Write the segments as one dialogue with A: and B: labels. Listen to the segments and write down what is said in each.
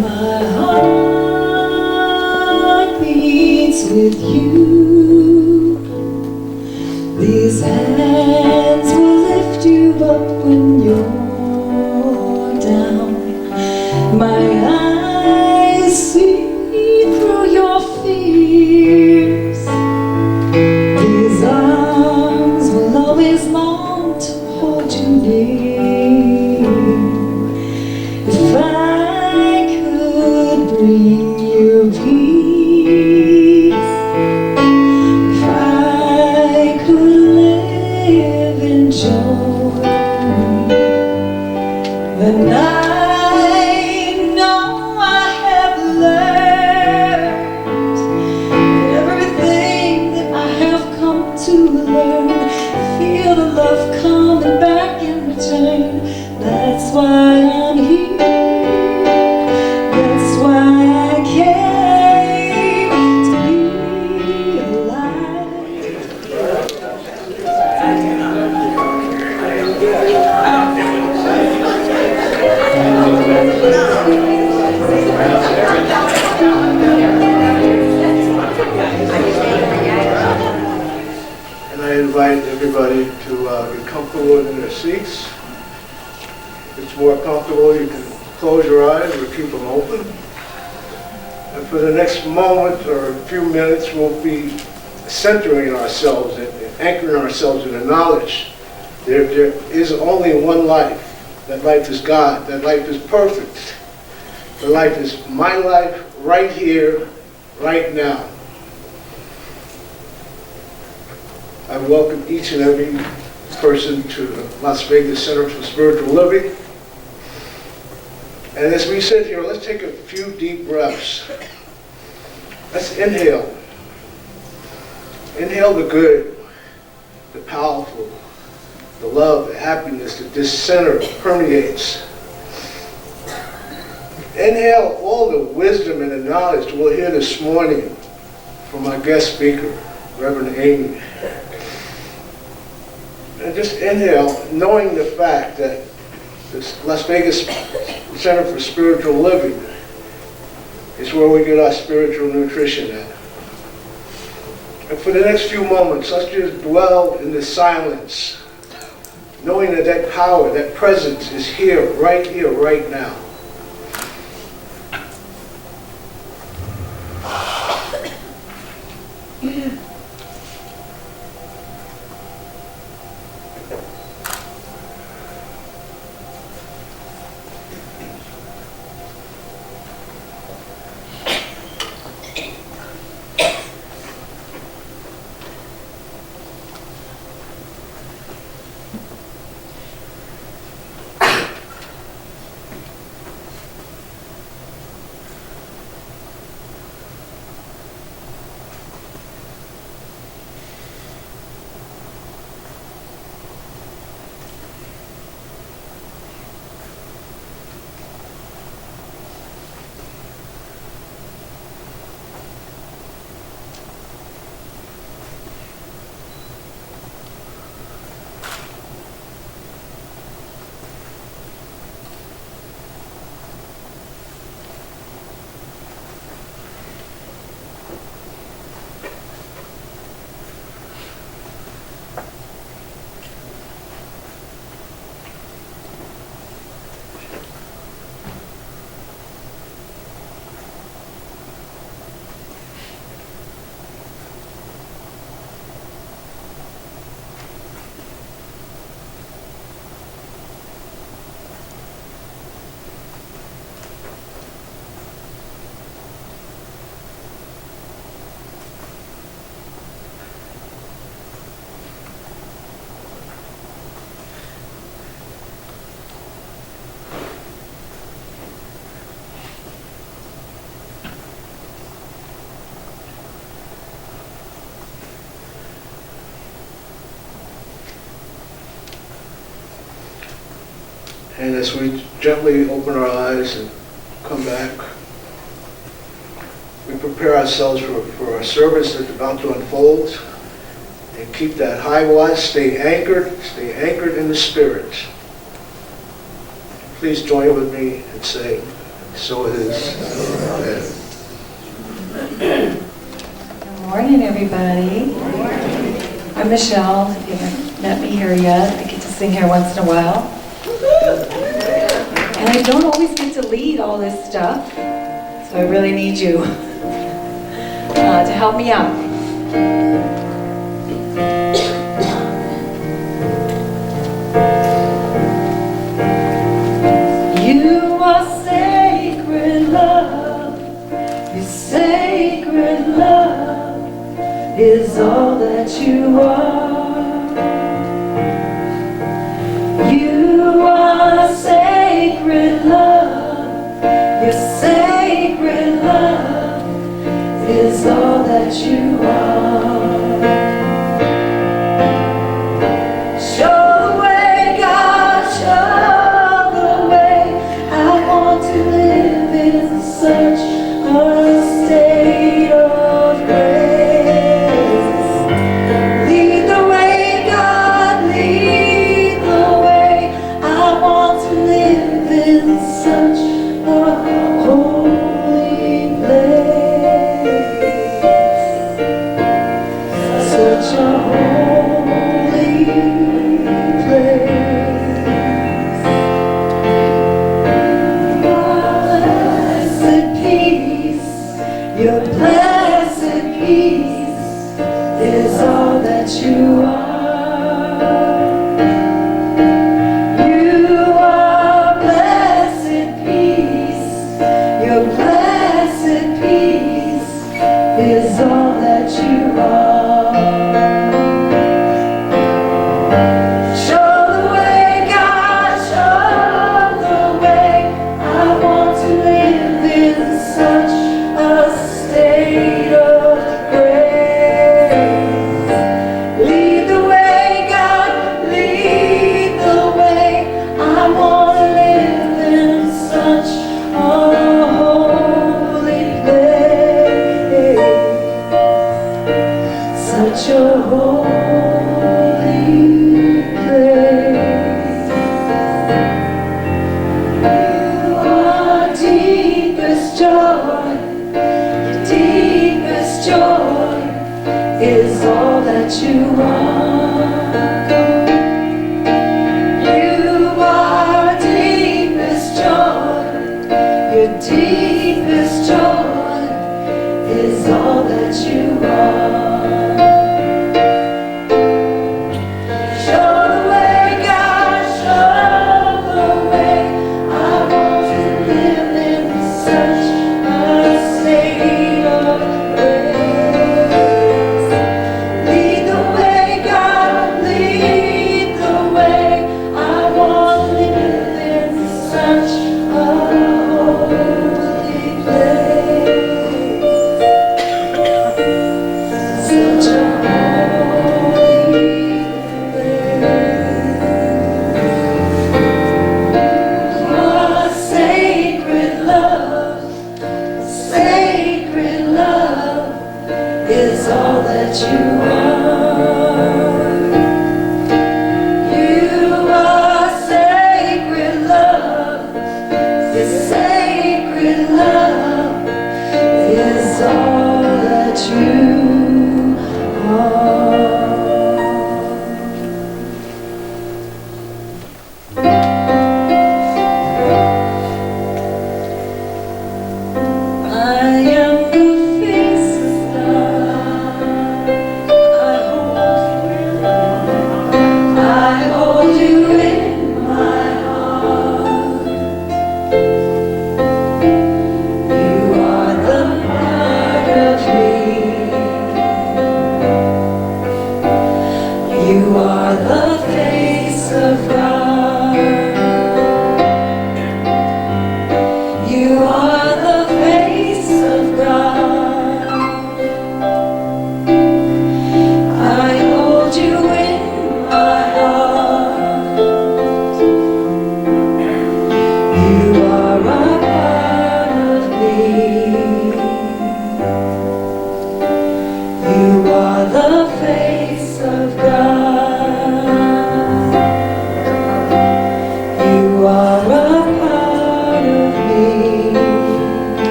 A: My heart beats with you. These hands will lift you up when you're down. My eyes see through your fears. These arms will always long to hold you near. If I bring you peace, if I could live in joy, then I know I have learned everything that I have come to learn. Feel the love coming back in return. That's why I'm here.
B: And I invite everybody to get comfortable in their seats. If it's more comfortable, you can close your eyes or keep them open. And for the next moment or a few minutes, we'll be centering ourselves and anchoring ourselves in the knowledge there is only one life. That life is God. That life is perfect. The life is my life right here, right now. I welcome each and every person to the Las Vegas Center for Spiritual Living. And as we sit here, let's take a few deep breaths. Let's inhale. Inhale the good, the powerful, the love, the happiness that this center permeates. Inhale all the wisdom and the knowledge we'll hear this morning from our guest speaker, Reverend Amy. And just inhale, knowing the fact that this Las Vegas Center for Spiritual Living is where we get our spiritual nutrition at. And for the next few moments, let's just dwell in the silence, knowing that that power, that presence is here, right now. And as we gently open our eyes and come back, we prepare ourselves for our service that's about to unfold. And keep that high watch, stay anchored in the Spirit. Please join with me and say, so it is. Amen.
A: Good morning, everybody. I'm Michelle. If you haven't met me here yet, I get to sing here once in a while. And I don't always get to lead all this stuff, so I really need you to help me out. You are sacred love, your sacred love is all that you are. You are sacred love, your sacred love is all that you are. Show the way, God, show the way. I want to live in such a state of grace. Lead the way, God, lead the way. I want to live in such a holy place. Such a holy place. Your blessed peace is all that you are. You are blessed peace. Your blessed peace is all that you are. Show the way, God, show the way. I want to live in such a state of grace. Lead the way, God, lead the way. I want to live in such a holy place. Such a holy place. You are deepest joy. Your deepest joy is all that you are. You are deepest joy. Your deepest joy is all that you are. Show the way, God, show the way. I want to live in such a state of grace. Lead the way, God, lead the way. I want to live in such a holy place. Such a holy place. Your sacred love, sacred love is all that you are. You are sacred love, your sacred love is all that you are. I am the faceless star. I hold you in my heart. You are the part of me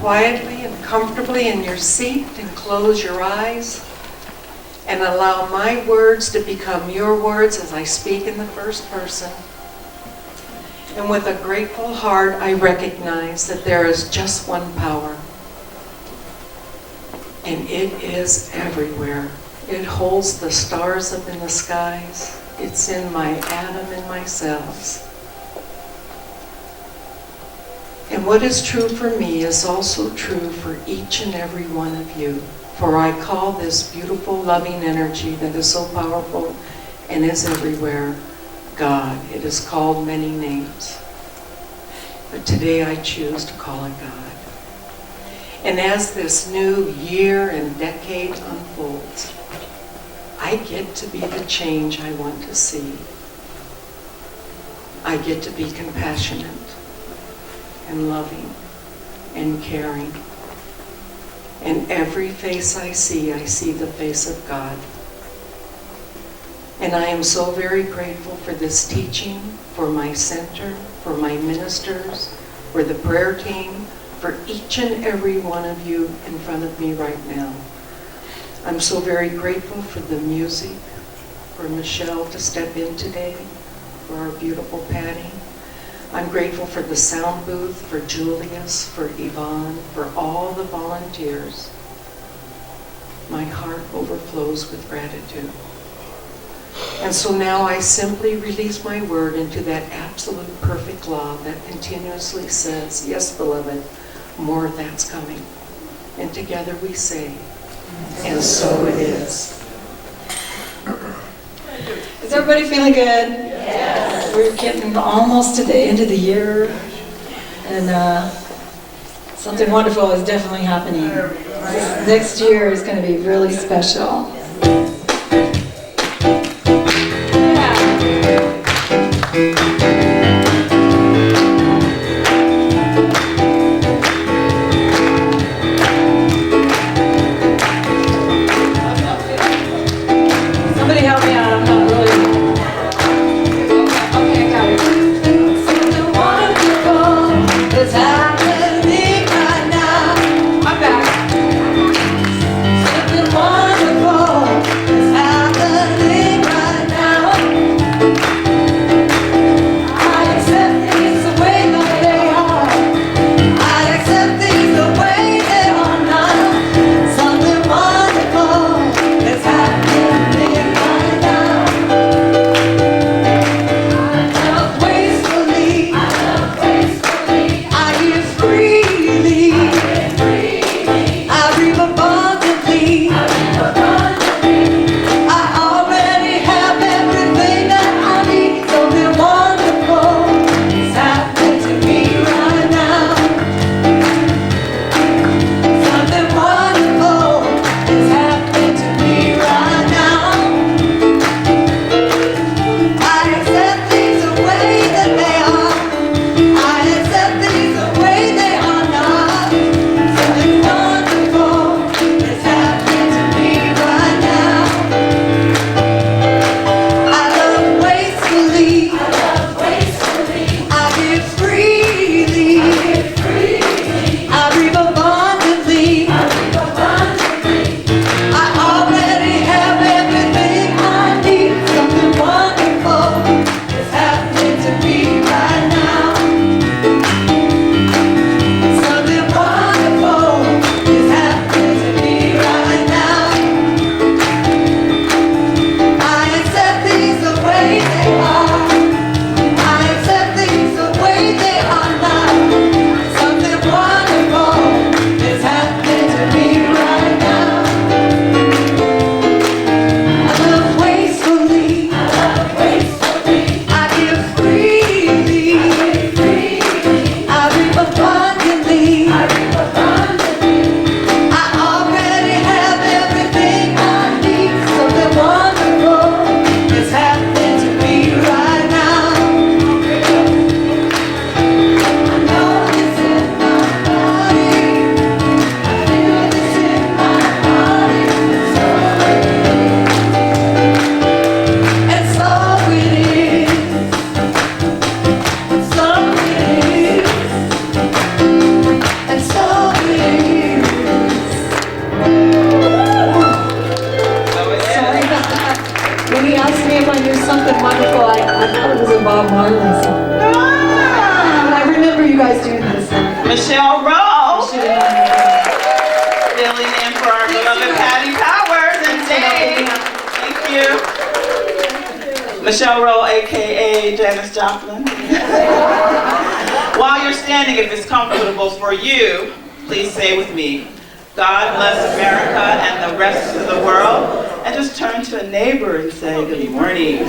C: quietly and comfortably in your seat and close your eyes and allow my words to become your words as I speak in the first person. And with a grateful heart, I recognize that there is just one power, and it is everywhere. It holds the stars up in the skies. It's in my atom and my cells. And what is true for me is also true for each and every one of you. For I call this beautiful, loving energy that is so powerful and is everywhere, God. It is called many names. But today I choose to call it God. And as this new year and decade unfolds, I get to be the change I want to see. I get to be compassionate and loving and caring. In every face I see the face of God. And I am so very grateful for this teaching, for my center, for my ministers, for the prayer team, for each and every one of you in front of me right now. I'm so very grateful for the music, for Michelle to step in today, for our beautiful Patty. I'm grateful for the sound booth, for Julius, for Yvonne, for all the volunteers. My heart overflows with gratitude. And so now I simply release my word into that absolute perfect law that continuously says, yes, beloved, more of that's coming. And together we say, and so it is.
A: Is everybody feeling good? Yes. We're getting almost to the end of the year, and something wonderful is definitely happening. Next year is going to be really special. Somebody help me out, I'm not really... Okay, I got it. Something wonderful is happening right now. I'm back. Something wonderful
D: Michelle Rowe, AKA Janice Joplin. While you're standing, if it's comfortable for you, please say with me, God bless America and the rest of the world. And just turn to a neighbor and say, good morning.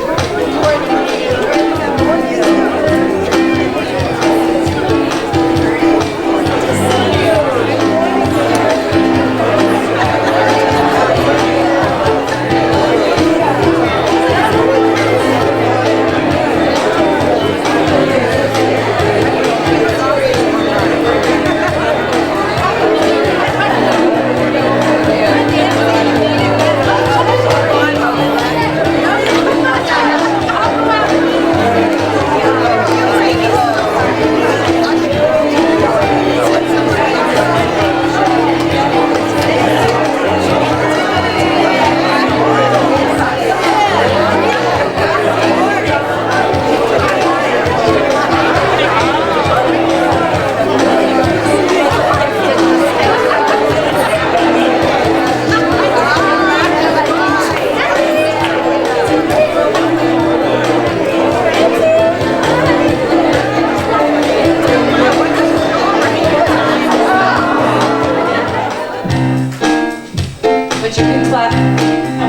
A: But you can clap on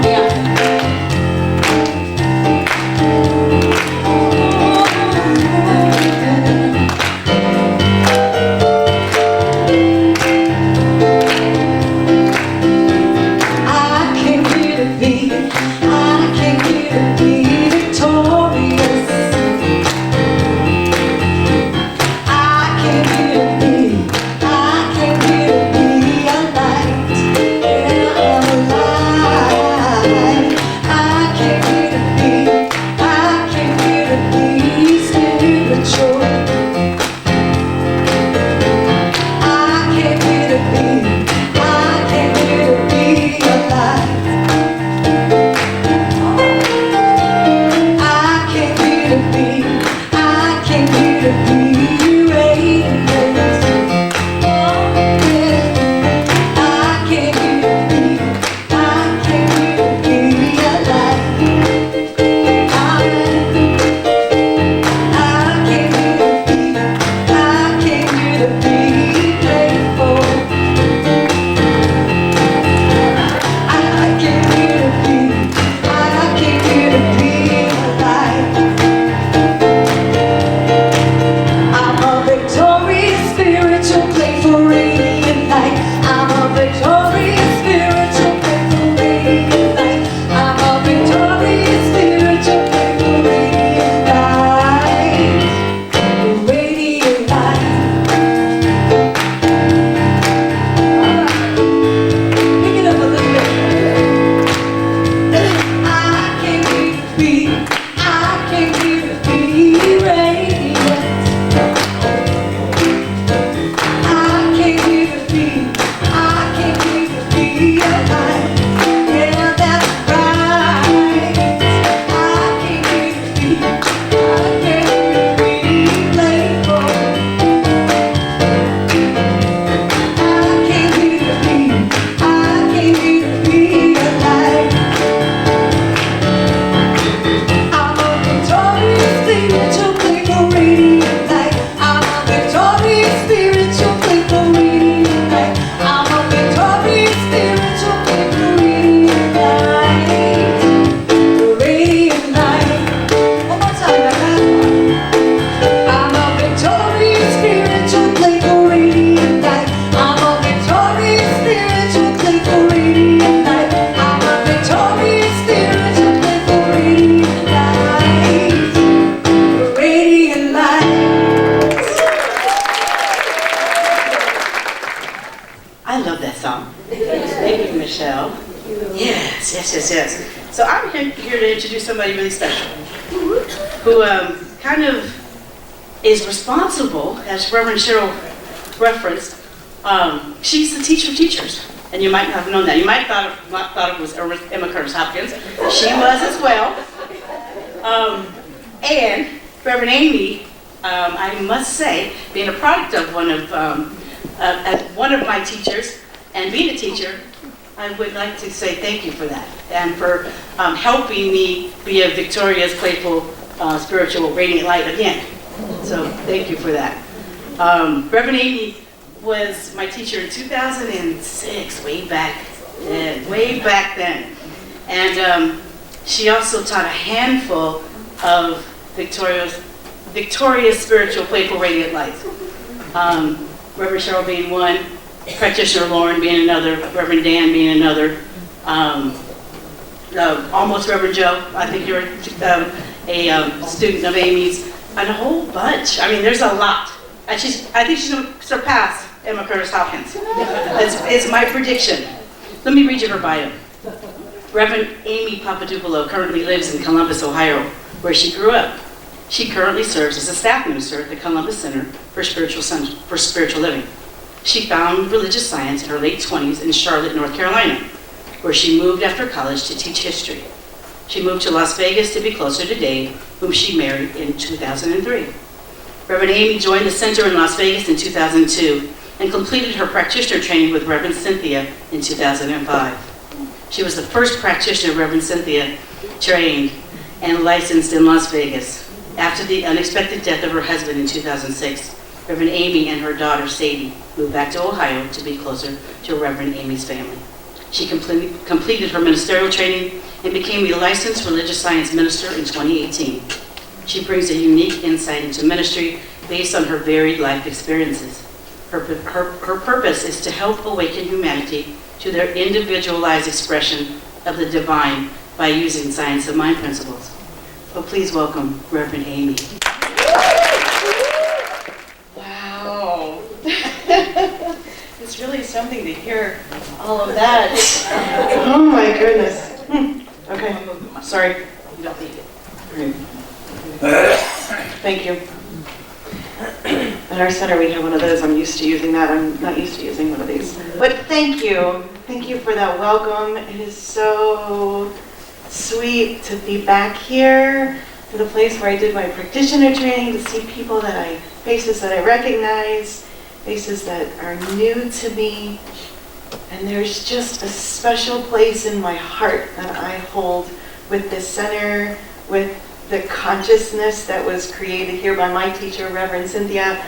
A: the anthem. I came here to be, I came here to be victorious. I came here to be, I came here to be a light in a life. I came here to be, I came here to be spiritual. I came here to be, I came here to be alive. I came here to be, I came here to be radiant. Oh, yeah. I came here to be, I came here to be alive. I came here to be, I came here to be grateful. I came here to be, I came here to be alive. I'm a victorious spiritual playful radiant light. I'm a victorious spiritual playful radiant light. I'm a victorious spiritual playful radiant light. Radiant light. Pick it up a little bit. I came here to be, I came here to be radiant. I came here to be, I came here to be alive. Yeah, that's right. I came here to be, I came here to be playful. I came here to be, I came here to be alive. I'm a victorious spiritual playful radiant light. I'm a victorious spiritual playful radiant light. I'm a victorious spiritual playful radiant light. Radiant light. One more time, I'm a victorious spiritual playful radiant light. I'm a victorious spiritual playful radiant light. I'm a victorious spiritual playful radiant light. Radiant light.
E: I love that song. Thank you, Michelle. Yes, yes, yes, yes. So I'm here to introduce somebody really special who kind of is responsible, as Reverend Cheryl referenced. She's the teacher of teachers, and you might not have known that. You might have thought it was Emma Curtis Hopkins. She was as well. And Reverend Amy, I must say, being a product of one of my teachers and being a teacher, I would like to say thank you for that and for helping me be a victorious, playful, spiritual, radiant light again. So thank you for that. Reverend Amy was my teacher in 2006, way back then. And she also taught a handful of victorious, spiritual, playful, radiant lights. Reverend Cheryl being one, Practitioner Lauren being another, Reverend Dan being another, almost Reverend Joe, I think you're a student of Amy's, and a whole bunch. I mean, there's a lot. And I think she's going to surpass Emma Curtis Hopkins. It's my prediction. Let me read you her bio. Reverend Amy Papadopoulou currently lives in Columbus, Ohio, where she grew up. She currently serves as a staff minister at the Columbus Center for Spiritual Living. She found religious science in her late 20s in Charlotte, North Carolina, where she moved after college to teach history. She moved to Las Vegas to be closer to Dave, whom she married in 2003. Reverend Amy joined the center in Las Vegas in 2002 and completed her practitioner training with Reverend Cynthia in 2005. She was the first practitioner Reverend Cynthia trained and licensed in Las Vegas. After the unexpected death of her husband in 2006, Reverend Amy and her daughter Sadie moved back to Ohio to be closer to Reverend Amy's family. She completed her ministerial training and became a licensed religious science minister in 2018. She brings a unique insight into ministry based on her varied life experiences. Her purpose is to help awaken humanity to their individualized expression of the divine by using science of mind principles. So please welcome Reverend Amy.
F: Wow. It's really something to hear all of that. Oh my goodness. Okay, sorry.
E: You don't need it.
F: Thank you. At our center we have one of those. I'm used to using that. I'm not used to using one of these. But thank you. Thank you for that welcome. It is so sweet to be back here, to the place where I did my practitioner training, to see people faces that I recognize, faces that are new to me. And there's just a special place in my heart that I hold with this center, with the consciousness that was created here by my teacher, Reverend Cynthia,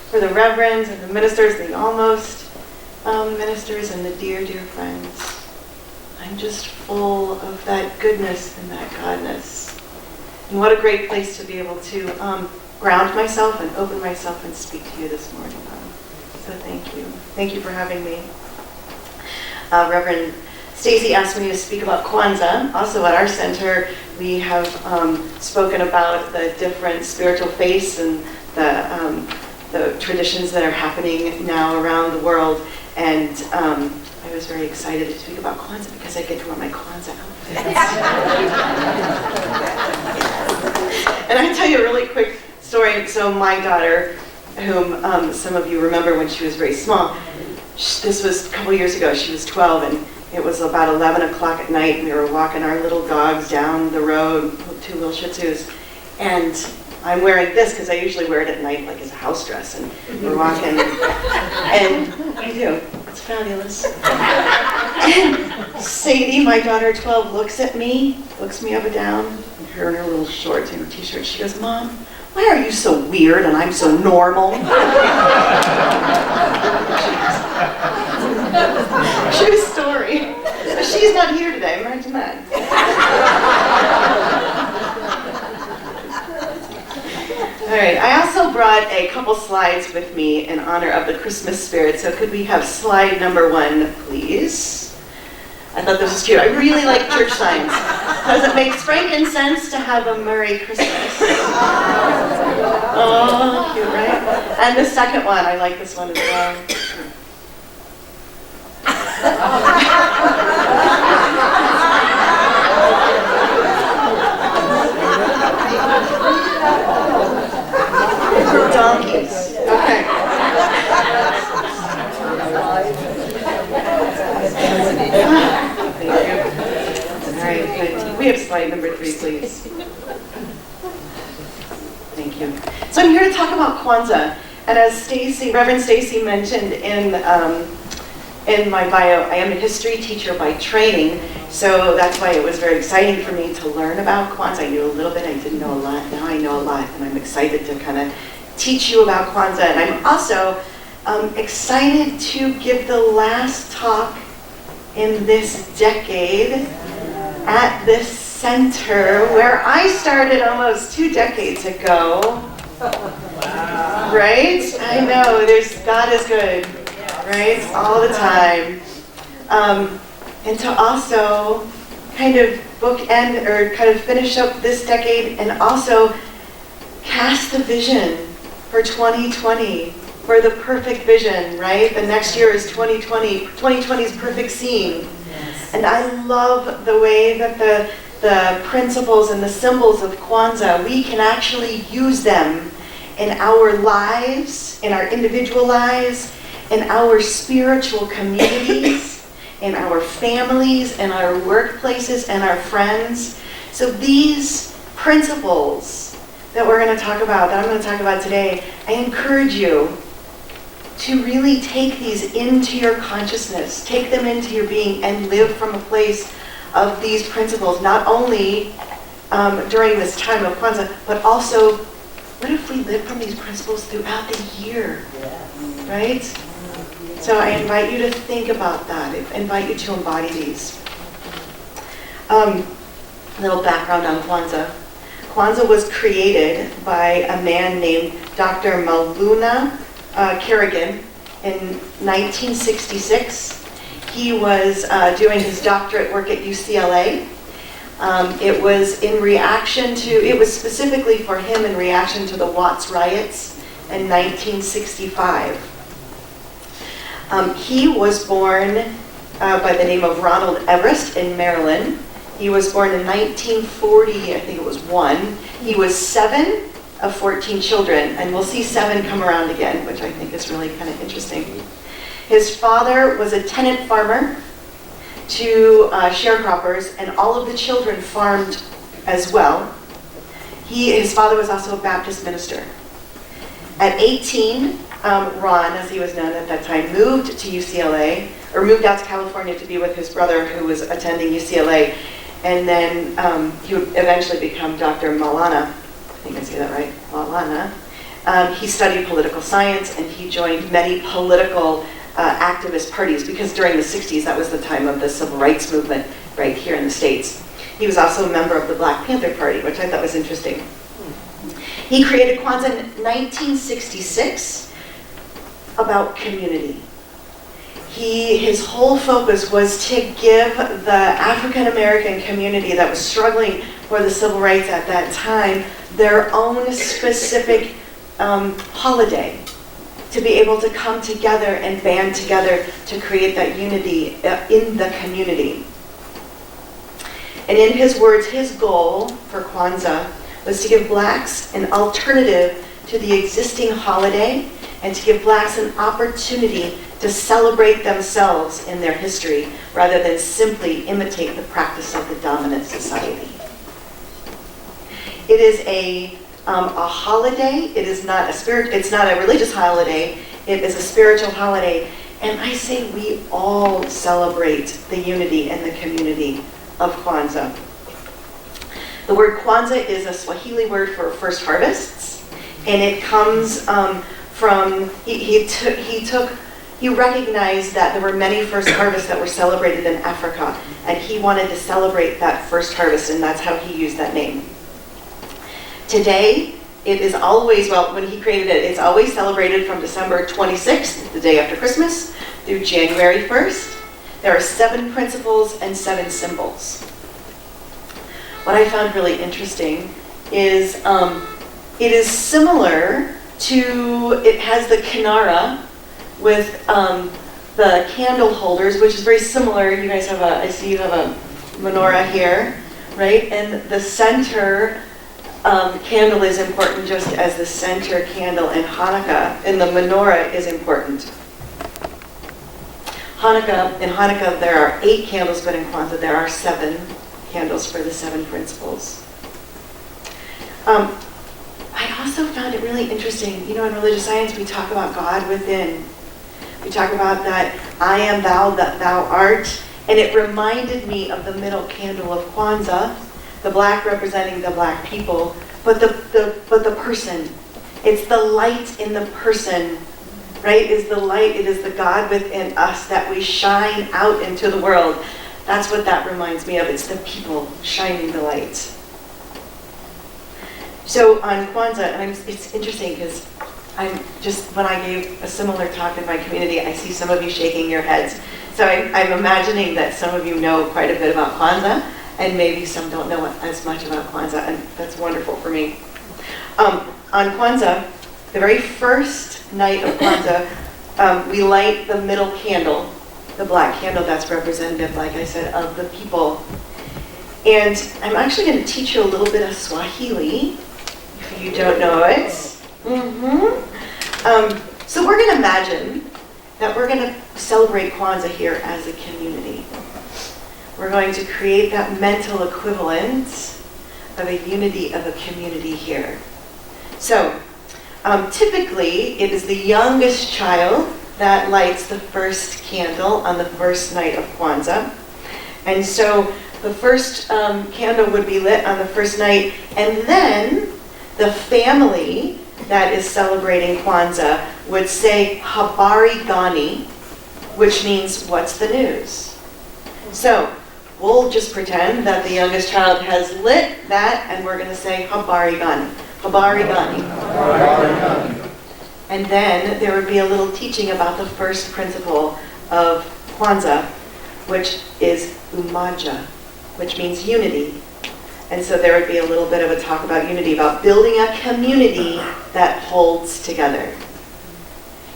F: for the reverends and the ministers, the almost ministers, and the dear, dear friends. I'm just full of that goodness and that godness. And what a great place to be able to ground myself and open myself and speak to you this morning. So thank you. Thank you for having me. Reverend Stacy asked me to speak about Kwanzaa. Also at our center, we have spoken about the different spiritual faiths and the traditions that are happening now around the world. And I was very excited to speak about Kwanzaa because I get to wear my Kwanzaa outfit. And I tell you a really quick story. So my daughter, whom some of you remember when she was very small, this was a couple years ago. She was 12, and it was about 11 o'clock at night. We were walking our little dogs down the road, two little Shih Tzus, and I'm wearing this because I usually wear it at night, like as a house dress, and we're walking, and I do. It's fabulous. And Sadie, my daughter, 12, looks at me, looks me up and down, and her in her little shorts and her t-shirt. She goes, "Mom, why are you so weird and I'm so normal?" True story. But she's not here today, imagine that. All right, I also brought a couple slides with me in honor of the Christmas spirit. So could we have slide number 1, please? I thought this was cute. I really like church signs because it makes frankincense to have a Merry Christmas. Oh, cute, right? And the second one, I like this one as well. Donkeys. Okay. All right, we have slide number 3, please. Thank you. So I'm here to talk about Kwanzaa. And as Reverend Stacy mentioned in in my bio, I am a history teacher by training, so that's why it was very exciting for me to learn about Kwanzaa. I knew a little bit, I didn't know a lot, now I know a lot, and I'm excited to kind of teach you about Kwanzaa. And I'm also excited to give the last talk in this decade at this center where I started almost 2 decades ago. Wow. Right? I know, God is good, right? All the time. And to also kind of bookend or kind of finish up this decade and also cast the vision for 2020, for the perfect vision, right? The next year is 2020. 2020's perfect scene. And I love the way that the principles and the symbols of Kwanzaa, we can actually use them in our lives, in our individual lives, in our spiritual communities, in our families, in our workplaces, and our friends. So these principles that we're going to talk about, that I'm going to talk about today, I encourage you to really take these into your consciousness, take them into your being, and live from a place of these principles, not only during this time of Kwanzaa, but also, what if we live from these principles throughout the year, right? So I invite you to think about that. I invite you to embody these. A little background on Kwanzaa. Kwanzaa was created by a man named Dr. Maulana Kerrigan in 1966. He was doing his doctorate work at UCLA. It was specifically for him in reaction to the Watts riots in 1965. He was born by the name of Ronald Everest in Maryland. He was born in 1940, I think it was 1. He was 7 of 14 children, and we'll see 7 come around again, which I think is really kind of interesting. His father was a tenant farmer to sharecroppers, and all of the children farmed as well. His father was also a Baptist minister. At 18, Ron, as he was known at that time, moved to UCLA, or moved out to California to be with his brother who was attending UCLA. And then he would eventually become Dr. Maulana. I think I say that right, Maulana. He studied political science, and he joined many political activist parties, because during the 60s, that was the time of the civil rights movement right here in the States. He was also a member of the Black Panther Party, which I thought was interesting. He created Kwanzaa in 1966 about community. His whole focus was to give the African American community that was struggling for the civil rights at that time their own specific holiday, to be able to come together and band together to create that unity in the community. And in his words, his goal for Kwanzaa was to give blacks an alternative to the existing holiday, and to give blacks an opportunity to celebrate themselves in their history, rather than simply imitate the practice of the dominant society. It is a holiday. It is not it's not a religious holiday. It is a spiritual holiday. And I say we all celebrate the unity and the community of Kwanzaa. The word Kwanzaa is a Swahili word for first harvests, and it comes from, he recognized that there were many first harvests that were celebrated in Africa, and he wanted to celebrate that first harvest, and that's how he used that name. Today, it is always, well, when he created it, it's always celebrated from December 26th, the day after Christmas, through January 1st. There are 7 principles and 7 symbols. What I found really interesting is it is similar to, it has the kinara with the candle holders, which is very similar. You guys have I see you have a menorah here, right? And the center candle is important, just as the center candle in Hanukkah, and the menorah is important. In Hanukkah there are 8 candles, but in Kwanzaa there are 7 candles for the 7 principles. I also found it really interesting, in religious science we talk about God within. We talk about that I am thou, that thou art. And it reminded me of the middle candle of Kwanzaa, the black representing the black people, but the person. It's the light in the person, right? Is the light, it is the God within us that we shine out into the world. That's what that reminds me of. It's the people shining the light. So on Kwanzaa, and it's interesting because when I gave a similar talk in my community, I see some of you shaking your heads. So I'm imagining that some of you know quite a bit about Kwanzaa, and maybe some don't know as much about Kwanzaa, and that's wonderful for me. On Kwanzaa, the very first night of Kwanzaa, we light the middle candle, the black candle that's representative, like I said, of the people. And I'm actually going to teach you a little bit of Swahili, if you don't know it. So we're going to imagine that we're going to celebrate Kwanzaa here as a community. We're going to create that mental equivalent of a unity of a community here. So typically, it is the youngest child that lights the first candle on the first night of Kwanzaa. And so the first candle would be lit on the first night, and then the family that is celebrating Kwanzaa would say Habari Gani, which means what's the news? So we'll just pretend that the youngest child has lit that, and we're going to say Habari Gani. Habari Gani. And then there would be a little teaching about the first principle of Kwanzaa, which is Umoja, which means unity. And so there would be a little bit of a talk about unity, about building a community that holds together.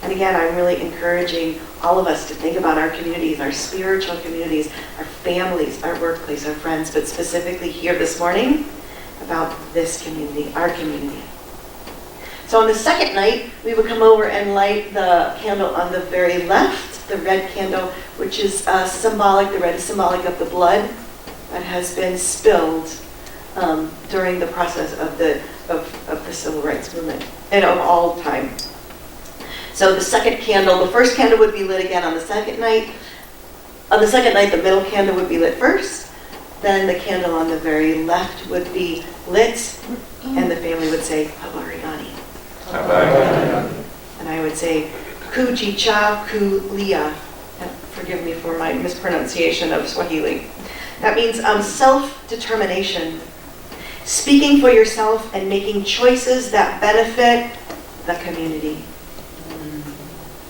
F: And again, I'm really encouraging all of us to think about our communities, our spiritual communities, our families, our workplace, our friends, but specifically here this morning about this community, our community. So on the second night, we would come over and light the candle on the very left, the red candle, which is symbolic, the red is symbolic of the blood that has been spilled during the process of the civil rights movement and of all time. So the second candle, the first candle would be lit again on the second night. On the second night, the middle candle would be lit first. Then the candle on the very left would be lit, and the family would say, Habari Gani. And I would say, Kujicha Kulia. And forgive me for my mispronunciation of Swahili. That means self-determination. Speaking for yourself and making choices that benefit the community.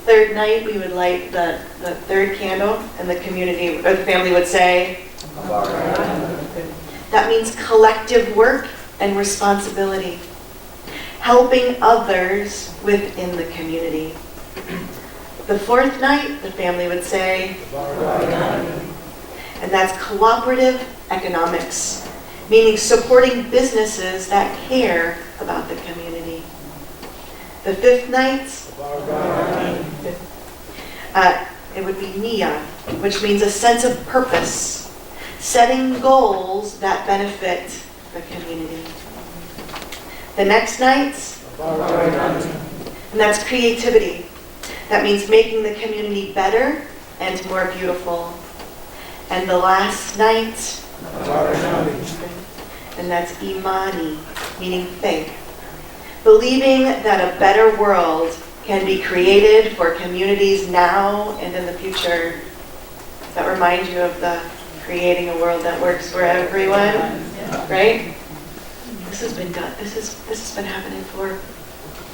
F: Third night, we would light the third candle, and the community, or the family would say, that means collective work and responsibility. Helping others within the community. The fourth night, the family would say, and that's cooperative economics, meaning supporting businesses that care about the community. The fifth night, it would be Nia, which means a sense of purpose, setting goals that benefit the community. The next night, and that's creativity. That means making the community better and more beautiful. And the last night, and that's Imani, meaning faith. Believing that a better world can be created for communities now and in the future. Does that remind you of the creating a world that works for everyone? Right? This has been done. This has been happening for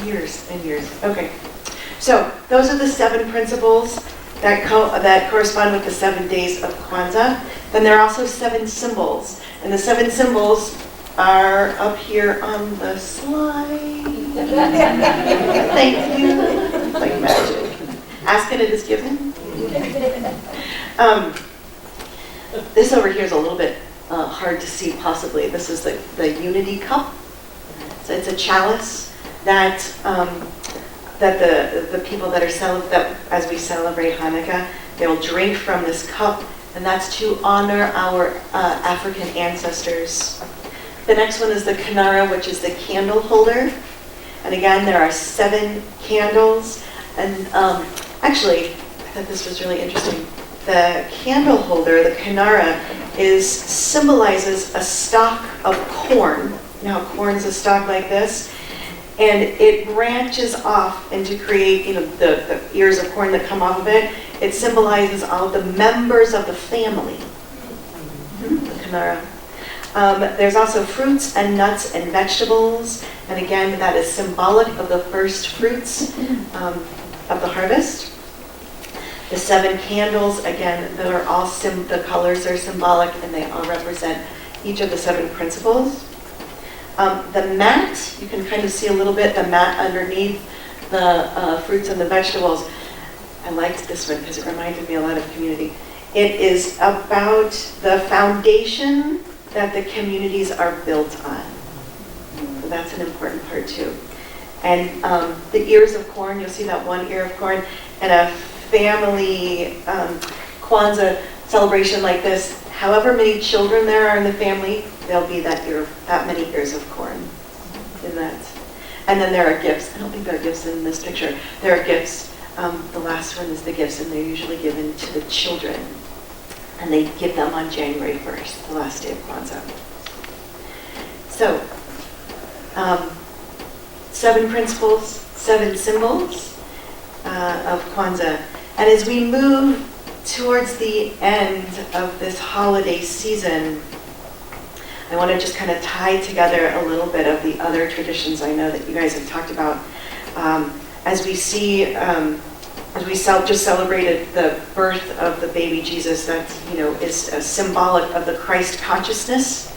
F: years and years. Okay. So those are the 7 principles that correspond with the 7 days of Kwanzaa. Then there are also 7 symbols. And the 7 symbols are up here on the slide. Thank you. Like magic. Ask and it is given. This over here is a little bit hard to see possibly. This is the unity cup. So it's a chalice that the people that as we celebrate Hanukkah, they'll drink from this cup, and that's to honor our African ancestors. The next one is the Kinara, which is the candle holder. And again, there are 7 candles. And Actually, I thought this was really interesting. The candle holder, the kinara, symbolizes a stalk of corn. You know how corn is a stalk like this? And it branches off and to create, the ears of corn that come off of it. It symbolizes all the members of the family. The kinara. There's also fruits and nuts and vegetables. And again, that is symbolic of the first fruits of the harvest. The 7 candles, again, that are all the colors are symbolic and they all represent each of the 7 principles. The mat, you can kind of see a little bit, the mat underneath the fruits and the vegetables. I liked this one because it reminded me a lot of community. It is about the foundation that the communities are built on. So that's an important part too. And the ears of corn, you'll see that one ear of corn, and a family Kwanzaa celebration like this, however many children there are in the family, there'll be that many ears of corn in that. And then there are gifts. I don't think there are gifts in this picture. There are gifts. The last one is the gifts, and they're usually given to the children. And they give them on January 1st, the last day of Kwanzaa. So, 7 principles, 7 symbols of Kwanzaa. And as we move towards the end of this holiday season, I want to just kind of tie together a little bit of the other traditions I know that you guys have talked about. As we see, as we just celebrated the birth of the baby Jesus, that is symbolic of the Christ consciousness,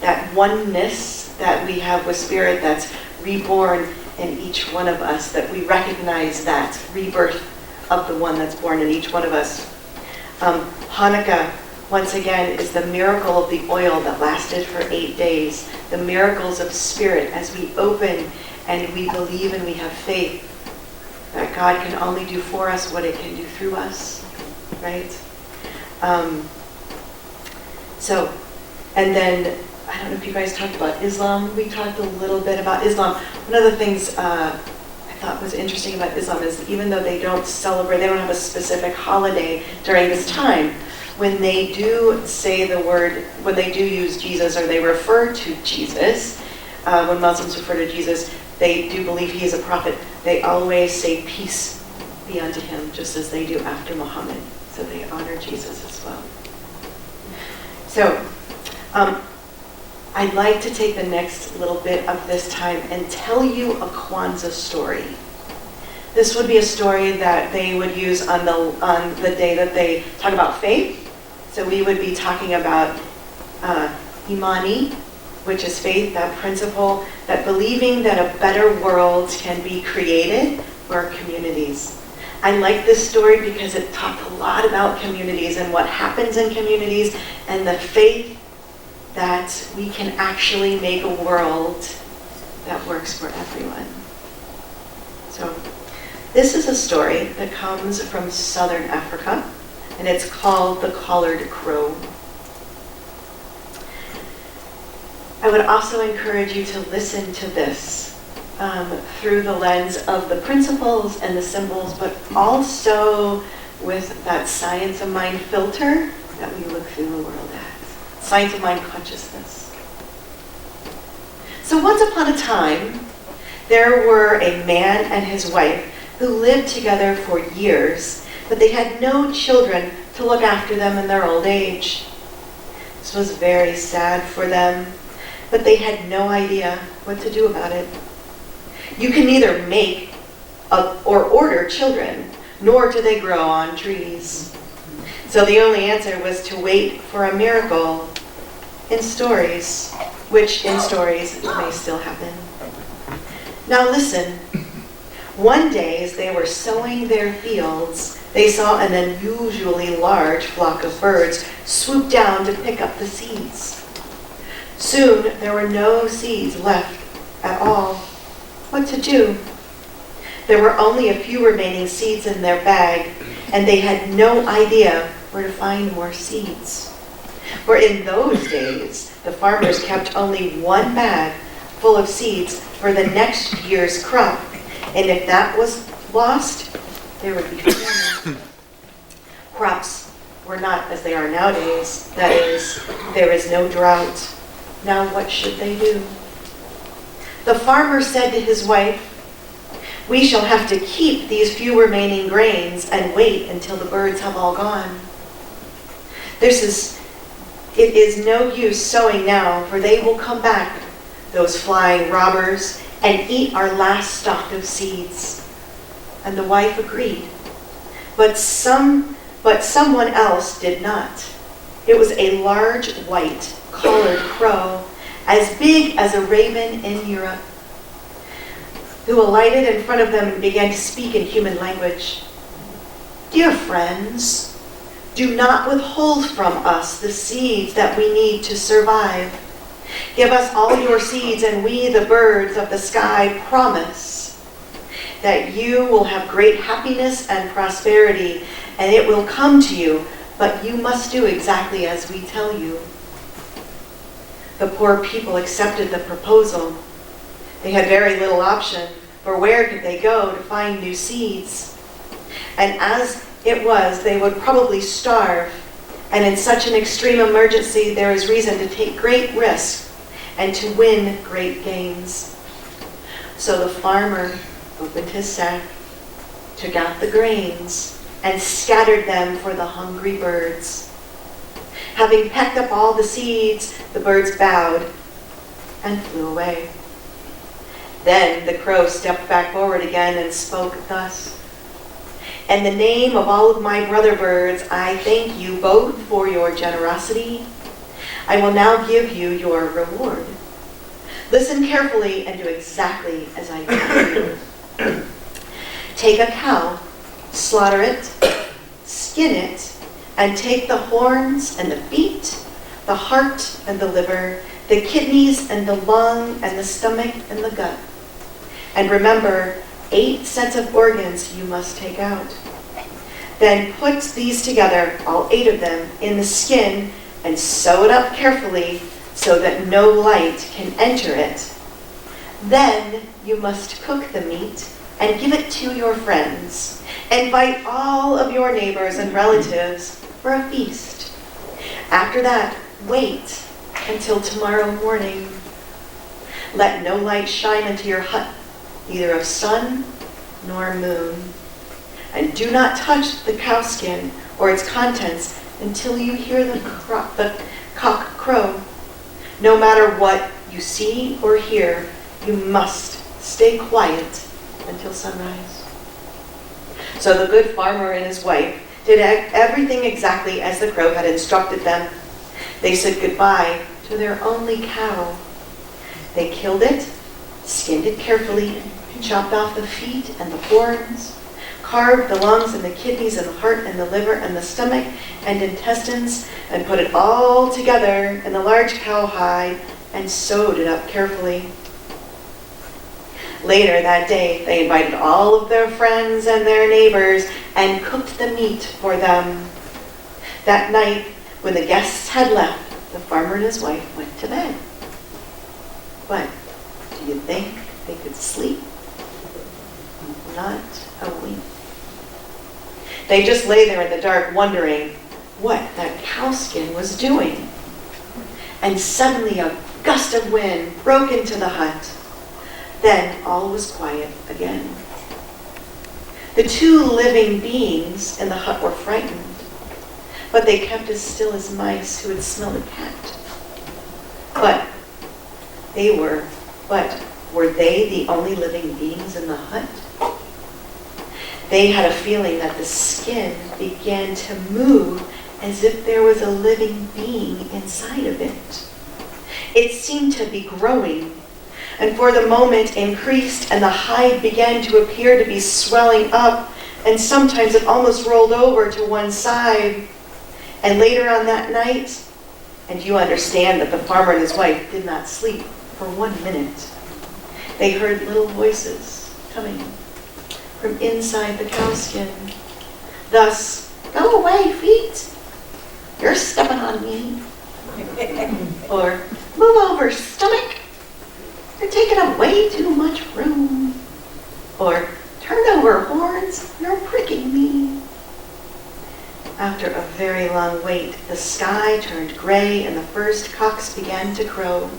F: that oneness that we have with Spirit that's reborn in each one of us, that we recognize that rebirth of the one that's born in each one of us. Hanukkah, once again, is the miracle of the oil that lasted for 8 days, the miracles of Spirit as we open and we believe and we have faith that God can only do for us what it can do through us, right? And then, I don't know if you guys talked about Islam. We talked a little bit about Islam. One of the things I thought was interesting about Islam is even though they don't celebrate, they don't have a specific holiday during this time, when they do say the word, when they do use Jesus or they refer to Jesus, when Muslims refer to Jesus, they do believe he is a prophet. They always say peace be unto him, just as they do after Muhammad. So they honor Jesus as well. So I'd like to take the next little bit of this time and tell you a Kwanzaa story. This would be a story that they would use on the day that they talk about faith. So we would be talking about Imani, which is faith, that principle, that believing that a better world can be created for our communities. I like this story because it talked a lot about communities and what happens in communities and the faith that we can actually make a world that works for everyone. So this is a story that comes from Southern Africa, and it's called The Collared Crow. I would also encourage you to listen to this through the lens of the principles and the symbols, but also with that science of mind filter that we look through the world at. Science of mind consciousness. So once upon a time, there were a man and his wife who lived together for years, but they had no children to look after them in their old age. This was very sad for them, but they had no idea what to do about it. You can neither make or order children, nor do they grow on trees. So the only answer was to wait for a miracle in stories, which in stories may still happen. Now listen. One day, as they were sowing their fields, they saw an unusually large flock of birds swoop down to pick up the seeds. Soon, there were no seeds left at all. What to do? There were only a few remaining seeds in their bag, and they had no idea where to find more seeds. For in those days, the farmers kept only one bag full of seeds for the next year's crop. And if that was lost, there would be famine. Crops were not as they are nowadays. That is, there is no drought. Now what should they do? The farmer said to his wife, "We shall have to keep these few remaining grains and wait until the birds have all gone. It is no use sowing now, for they will come back, those flying robbers, and eat our last stock of seeds." And the wife agreed. But someone else did not. It was a large white collared crow, as big as a raven in Europe, who alighted in front of them and began to speak in human language. "Dear friends, do not withhold from us the seeds that we need to survive. Give us all your seeds, and we, the birds of the sky, promise that you will have great happiness and prosperity, and it will come to you, but you must do exactly as we tell you." The poor people accepted the proposal. They had very little option, for where could they go to find new seeds? And as it was, they would probably starve, and in such an extreme emergency, there is reason to take great risks and to win great gains. So the farmer opened his sack, took out the grains, and scattered them for the hungry birds. Having pecked up all the seeds, the birds bowed and flew away. Then the crow stepped back forward again and spoke thus: "In the name of all of my brother birds, I thank you both for your generosity. I will now give you your reward. Listen carefully and do exactly as I tell you. Take a cow, slaughter it, skin it, and take the horns and the feet, the heart and the liver, the kidneys and the lung and the stomach and the gut. And remember, 8 sets of organs you must take out. Then put these together, all 8 of them, in the skin and sew it up carefully so that no light can enter it. Then you must cook the meat and give it to your friends. Invite all of your neighbors and relatives for a feast. After that, wait until tomorrow morning. Let no light shine into your hut, neither of sun nor moon. And do not touch the cowskin or its contents until you hear the cock crow. No matter what you see or hear, you must stay quiet until sunrise." So the good farmer and his wife did everything exactly as the crow had instructed them. They said goodbye to their only cow. They killed it, skinned it carefully, chopped off the feet and the horns, carved the lungs and the kidneys and the heart and the liver and the stomach and intestines, and put it all together in the large cowhide and sewed it up carefully. Later that day, they invited all of their friends and their neighbors and cooked the meat for them. That night, when the guests had left, the farmer and his wife went to bed. But do you think they could sleep? Not a wink. They just lay there in the dark wondering what that cowskin was doing. And suddenly a gust of wind broke into the hut. Then all was quiet again. The 2 living beings in the hut were frightened, but they kept as still as mice who had smelled a cat. But were they the only living beings in the hut? They had a feeling that the skin began to move as if there was a living being inside of it. It seemed to be growing, and for the moment increased, and the hide began to appear to be swelling up, and sometimes it almost rolled over to one side. And later on that night, and you understand that the farmer and his wife did not sleep for 1 minute, they heard little voices coming from inside the cowskin. Thus, "Go away, feet. You're stepping on me." Or, "Move over, stomach. You're taking up way too much room." Or, turned over horns and are pricking me. After a very long wait, the sky turned gray and the first cocks began to crow.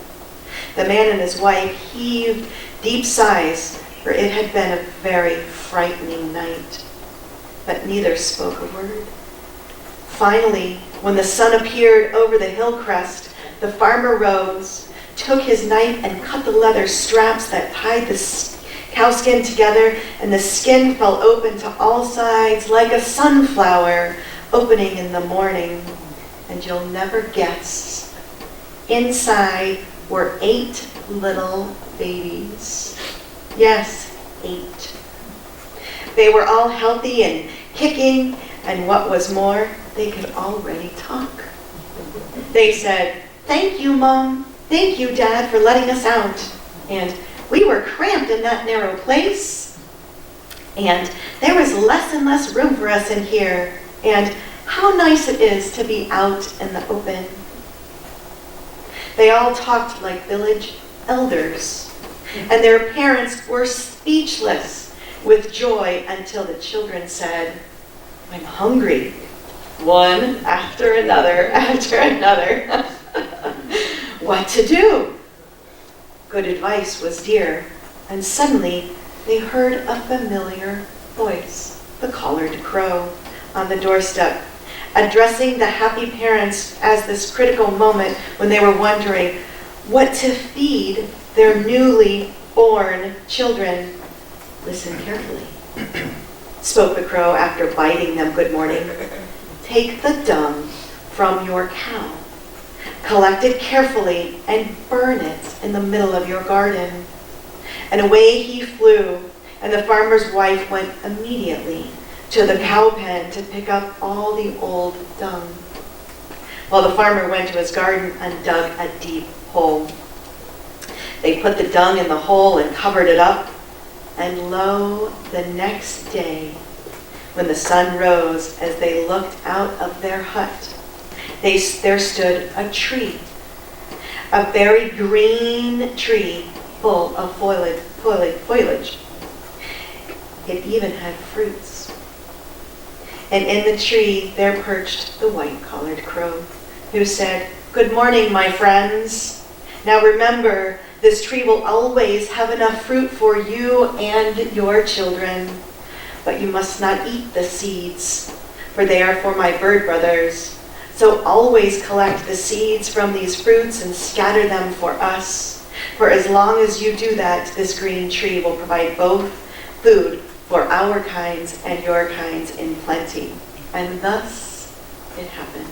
F: The man and his wife heaved deep sighs, for it had been a very frightening night. But neither spoke a word. Finally, when the sun appeared over the hill crest, the farmer rose, took his knife and cut the leather straps that tied the cow skin together, and the skin fell open to all sides like a sunflower opening in the morning. And you'll never guess, inside were 8 little babies. Yes, 8. They were all healthy and kicking, and what was more, they could already talk. They said, "Thank you, Mom. Thank you, Dad, for letting us out. And we were cramped in that narrow place. And there was less and less room for us in here. And how nice it is to be out in the open." They all talked like village elders, and their parents were speechless with joy until the children said, "I'm hungry," one after another after another. What to do? Good advice was dear, and suddenly they heard a familiar voice, the collared crow, on the doorstep, addressing the happy parents as this critical moment when they were wondering what to feed their newly born children. "Listen carefully," spoke the crow after biting them good morning. "Take the dung from your cow, collect it carefully, and burn it in the middle of your garden." And away he flew, and the farmer's wife went immediately to the cow pen to pick up all the old dung, while the farmer went to his garden and dug a deep hole. They put the dung in the hole and covered it up, and lo, the next day, when the sun rose, as they looked out of their hut, there stood a tree, a very green tree full of foliage. It even had fruits. And in the tree there perched the white-collared crow, who said, "Good morning, my friends. Now remember, this tree will always have enough fruit for you and your children. But you must not eat the seeds, for they are for my bird brothers. So always collect the seeds from these fruits and scatter them for us. For as long as you do that, this green tree will provide both food for our kinds and your kinds in plenty." And thus it happened.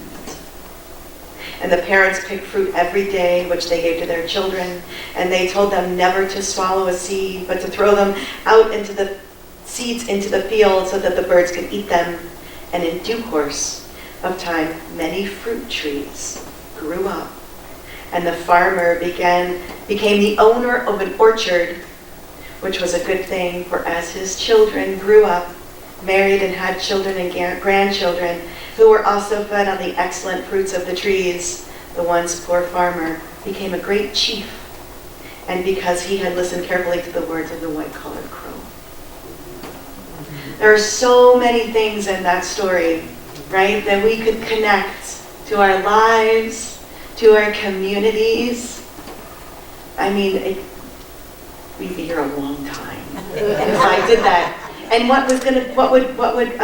F: And the parents picked fruit every day, which they gave to their children, and they told them never to swallow a seed, but to throw them out into the seeds into the field so that the birds could eat them. And in due course of time, many fruit trees grew up, and the farmer became the owner of an orchard, which was a good thing, for as his children grew up, married and had children and grandchildren, who were also fed on the excellent fruits of the trees, the once poor farmer became a great chief, and because he had listened carefully to the words of the white-collared crow. There are so many things in that story, right, that we could connect to our lives, to our communities. I mean, we'd be here a long time if I did that. And what would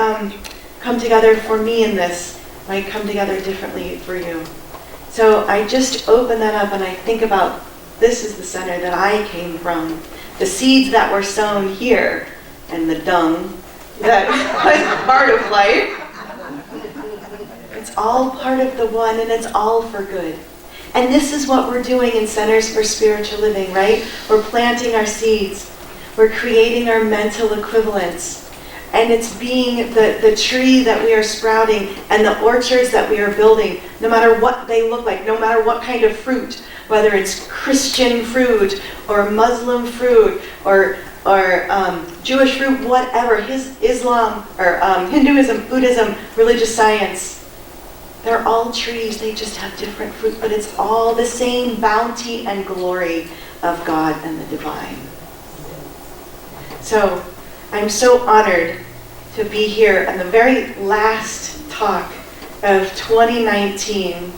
F: come together for me in this might come together differently for you. So I just open that up and I think about, this is the center that I came from. The seeds that were sown here and the dung that was part of life. It's all part of the one, and it's all for good. And this is what we're doing in Centers for Spiritual Living, right? We're planting our seeds. We're creating our mental equivalents. And it's being the tree that we are sprouting and the orchards that we are building, no matter what they look like, no matter what kind of fruit, whether it's Christian fruit or Muslim fruit or Jewish fruit, whatever, Islam or Hinduism, Buddhism, religious science. They're all trees, they just have different fruit, but it's all the same bounty and glory of God and the divine. So I'm so honored to be here on the very last talk of 2019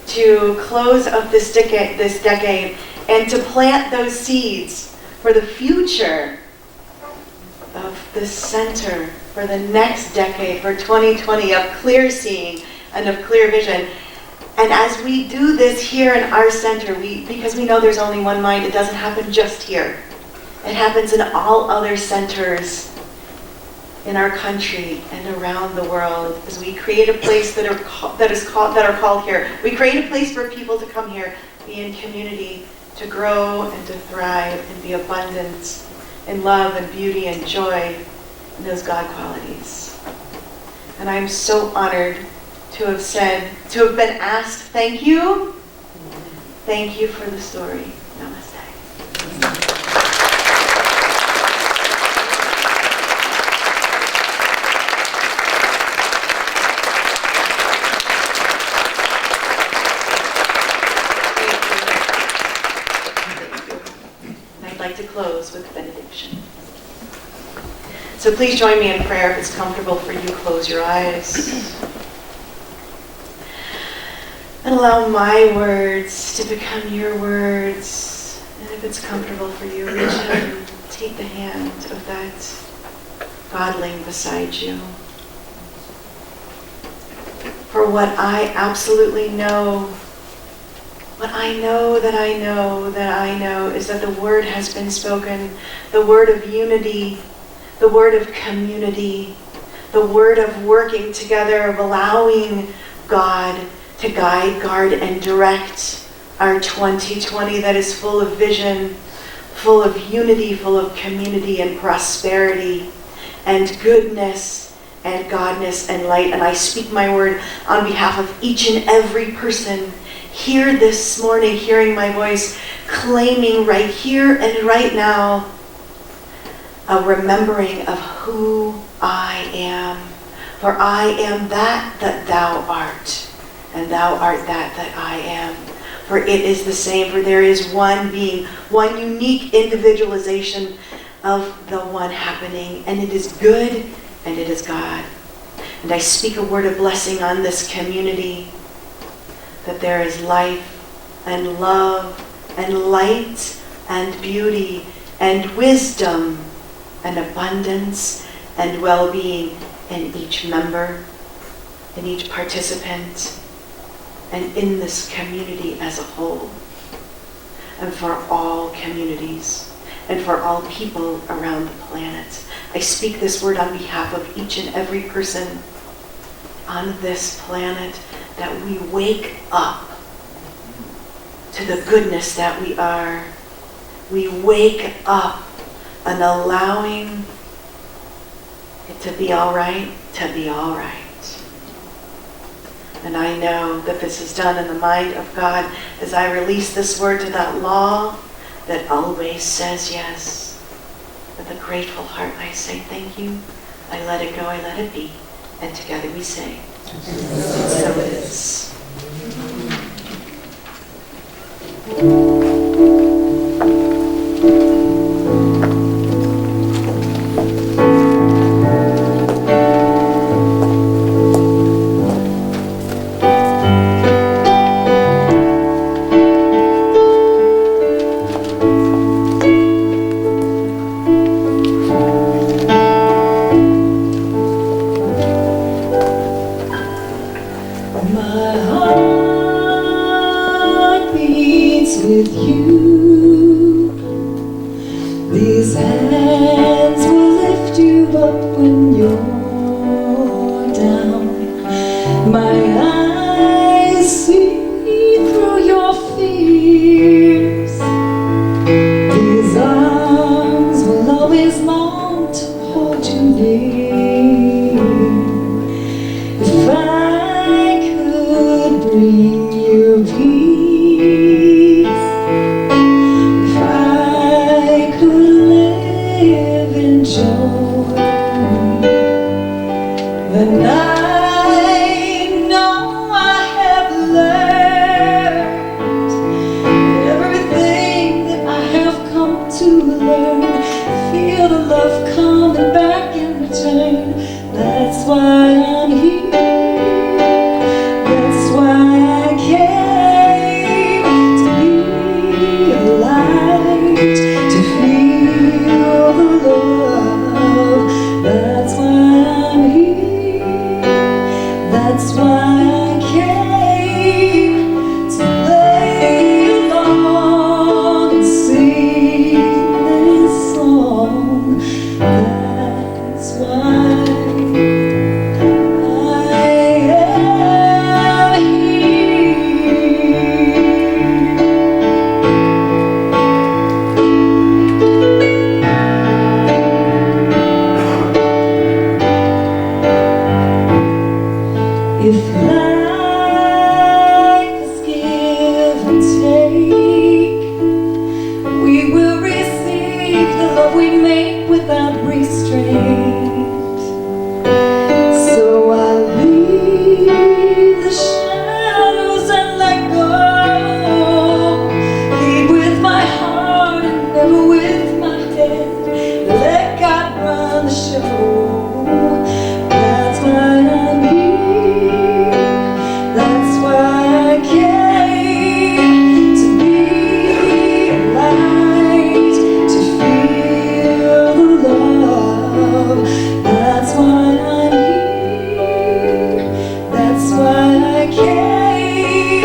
F: to close up this decade and to plant those seeds for the future of this center, for the next decade, for 2020, of clear seeing and of clear vision. And as we do this here in our center, because we know there's only one mind, it doesn't happen just here. It happens in all other centers in our country and around the world. As we create a place that are called here, we create a place for people to come here, be in community, to grow and to thrive and be abundant in love and beauty and joy and those God qualities. And I'm so honored to have been asked, thank you for the story. Namaste. I'd like to close with benediction. So please join me in prayer. If it's comfortable for you, close your eyes. And allow my words to become your words. And if it's comfortable for you, reach out and take the hand of that godling beside you. For what I absolutely know, what I know that I know that I know is that the word has been spoken, the word of unity, the word of community, the word of working together, of allowing God to guide, guard, and direct our 2020 that is full of vision, full of unity, full of community and prosperity and goodness and godness and light. And I speak my word on behalf of each and every person here this morning, hearing my voice, claiming right here and right now a remembering of who I am. For I am that thou art, and thou art that I am. For it is the same, for there is one being, one unique individualization of the one happening, and it is good, and it is God. And I speak a word of blessing on this community, that there is life and love and light and beauty and wisdom and abundance and well-being in each member, in each participant, and in this community as a whole, and for all communities, and for all people around the planet. I speak this word on behalf of each and every person on this planet, that we wake up to the goodness that we are. We wake up and allowing it to be all right, to be all right. And I know that this is done in the mind of God as I release this word to that law that always says yes. With a grateful heart, I say thank you. I let it go, I let it be. And together we say, so it is.
A: With you, these hands will lift you up when you're down. My eyes see through your fears. These arms will always long to hold you near. If I could bring you peace, we make without restraint. So I leave the shadows and let go. Lead with my heart and never with my head. Let God run the show. That's why I'm here. That's why I came to be a light, to feel the love. That's why I'm here. That's why I came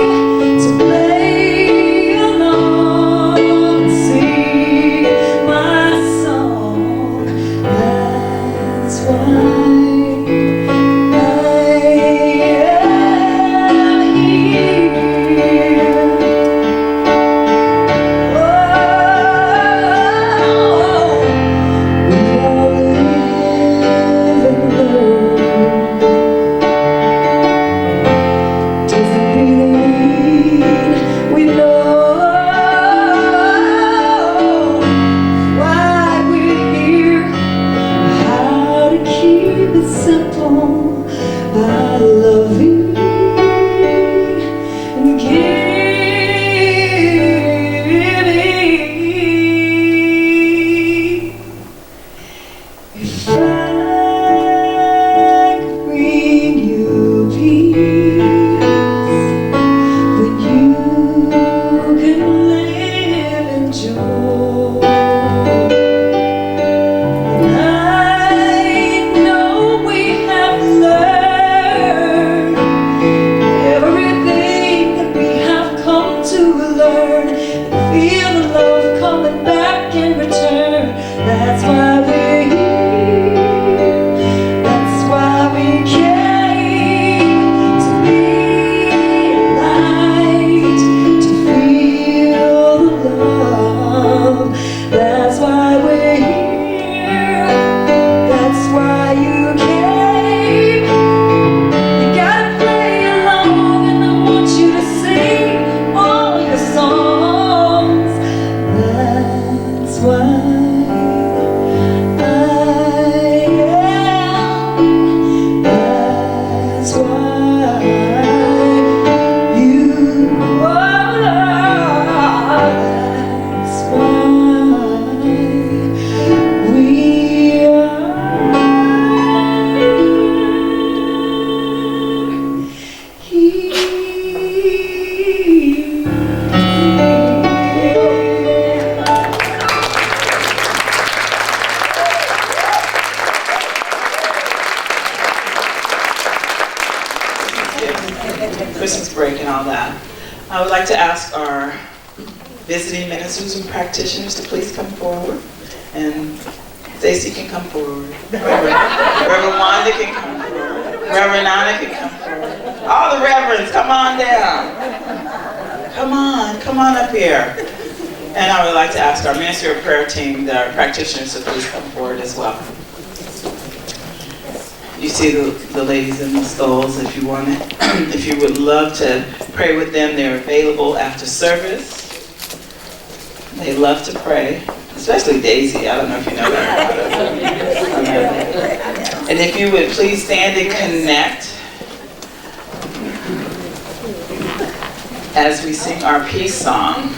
A: to play along and sing my song. That's why I am here. Oh, we all live and learn. Doesn't really mean we know why we're here, how to keep it simple by loving and giving. If I could bring you peace, then you can live in joy. I know we have learned everything that we have come to learn, and feel the love coming back in return. That's why we're here. That's why we came to be a light, to feel the love. That's why we're here. That's why you came. You gotta play along, and I want you to sing all your songs. That's why I am. That's why you are. That's why we are here.
D: Christmas break and all that. I would like to ask our visiting ministers and practitioners to please come forward. And Stacy can come forward. Reverend Wanda can come forward. Reverend Anna can come forward. All the reverends, come on down. Come on up here. And I would like to ask our ministerial prayer team, the practitioners, to please come forward as well. You see the ladies in the stalls if you want it. If you would love to pray with them, they're available after service. They love to pray, especially Daisy. I don't know if you know that. And if you would please stand and connect as we sing our peace song.